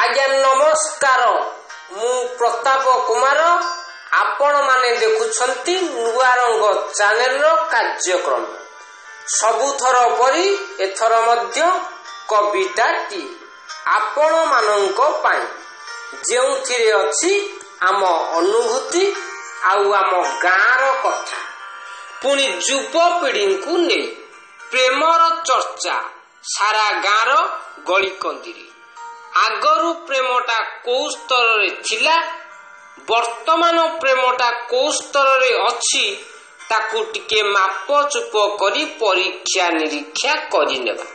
आज्ञा नमस्कार मु प्रताप कुमार आपण माने देखुछंती नुआ रंग चैनल रो कार्यक्रम सबुथर परी एथर मध्य कविताटी आपण मानंको पाई जेउथिरे अछि आम अनुभूति आउ आम गाँर कथा पुणी युवपीढ़ी को नहीं प्रेमर चर्चा सारा गाँर गली कंदी आगरू प्रेमटा कौ स्तर थिला वर्तमान प्रेमटा कौ स्तर अछि ताकू टिके मापचुप करी परीक्षा निरीक्षा करिनेबा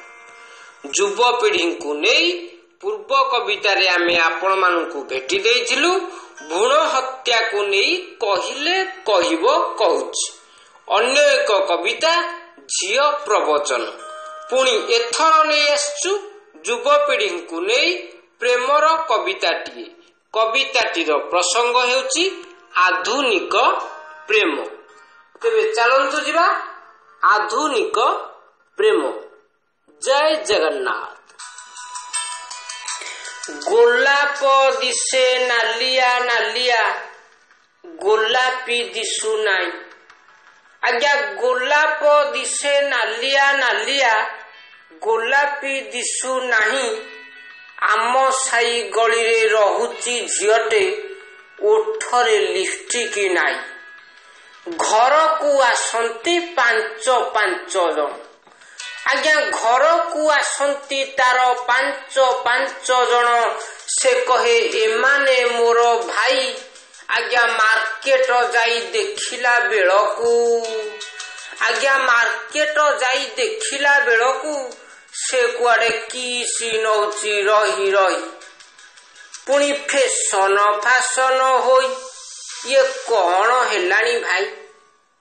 युवपीढ़ी को नहीं पूर्व कवितारे आमे आपण मानकू भेटी देइथिलु भ्रूण हत्या को नहीं कहिले कहिबो कहूछि अन्य एक कविता झियो प्रवचन पुणी एथर नहीं आसचु युवपीढ़ी को नहीं प्रेमर कविताटीर प्रसंग हेउची आधुनिक प्रेम। तेबे चलंतु जिबा आधुनिक प्रेम। जय जगन्नाथ। गोलाप दिसे नालिया नालिया गोलापी दिसु नाई आज्ञा गोलाप दिसे नालिया नालिया गोलापी दिसु नाही आम साई गली रे रहुची झियटे ओठरे लिपस्टिक नाई घर को आसंती पांच पांच जन आज्ञा घर को आसंती तार पांच पांच जन से कहे एमाने मोर भाई आज्ञा मार्केट जाई देखिला बेलकू आज्ञा मार्केट जाई देखिला बेलकू से कुआडे किसी नौची रही रही पुणी फैशन फैशन होई ये कौन हेलानी भाई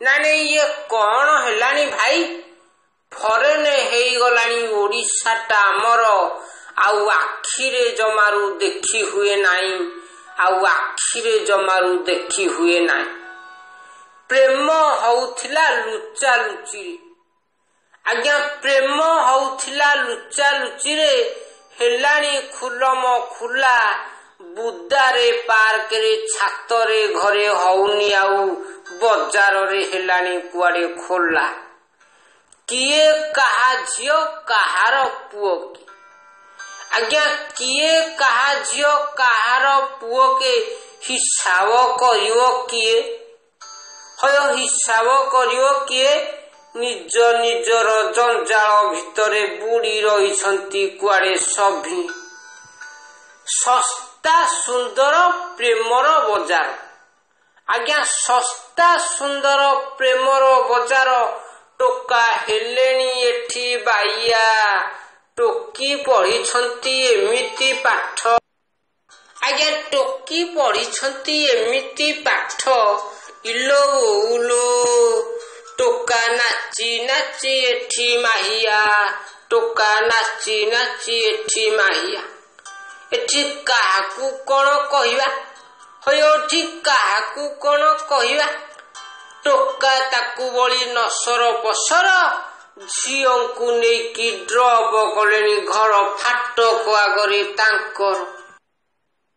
नाने ये कौन हेलानी भाई फरेन हेई गलानी ओडिशाटा आमर आउ आखिरे जमारू देखी हुए नाई आउ आखिरे जमारू देखी हुए नाई प्रेम होउथिला लुचा लुची आज्ञा प्रेम होउथिला लुचा लुची रे हेलानी खुलम खुला बुदारे पार्क रे छातरे घरे हौनी आउ बजार रे हेलानी कुआडे खोला किए कहा झियो कहार पुओ की आज्ञा किए कहा झियो कहार पुओ के हिसाब करियो किए हय हिसाब करियो किए निज निजर जंजाल भितरे बुड़ी रही कुआडे सभी सस्ता सुंदर प्रेमर बजार आज्ञा सस्ता सुंदर प्रेमर बजार टोका हेलेनी एठी बाइया टोकी पढ़ी एमिति पाठ आज्ञा टोकी पढ़ी एमिति पाठ इलो उलो टोका नाची नाची एठी माहिया टोका नाची नाची एठी माहिया एठी काहाकू कोन कहिबा होयोठी काहाकू कोन कहिबा टोका ताकू बळी नसर पसर झियंकू नेकी ड्रप कलेनी घर फाटक आगरे तांकर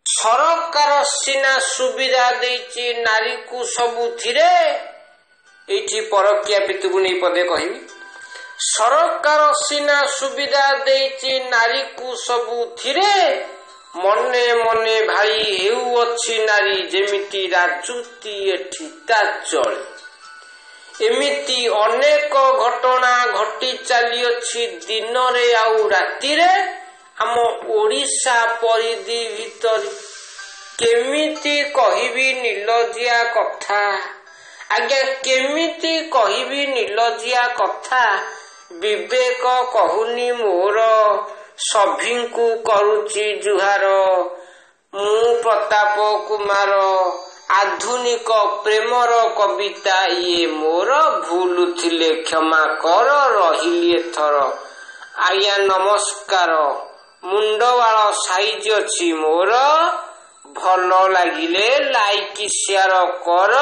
सरकार सिना सुविधा देइछि नारी को सबुथिरे एठी परकिया पितुगु नै पदे कहिबी सरकार सिना सुविधा देइछि नारी को सबुथिरे मने मने भाई हेउ अछि नारी जेमिति राजुती एठी ता चले एमिति अनेक घटना घटी चली अछि दिन रे आउ राति रे हम ओडिशा परिधि भीतर केमिति कहिबी निलजिया कथा आज्ञा केमिति कहिबी निलजिया कथा विवेक कहुनी मोर सभिंकु करुची जुहार मु प्रताप कुमार आधुनिक प्रेमर कविता ये मोर भूल थिले क्षमा कर रहिली एथर आज्ञा नमस्कार मुंडवाल साइज अछि मोर भल लागिले लाइक शेयर कर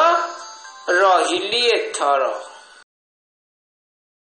रहिली एथर।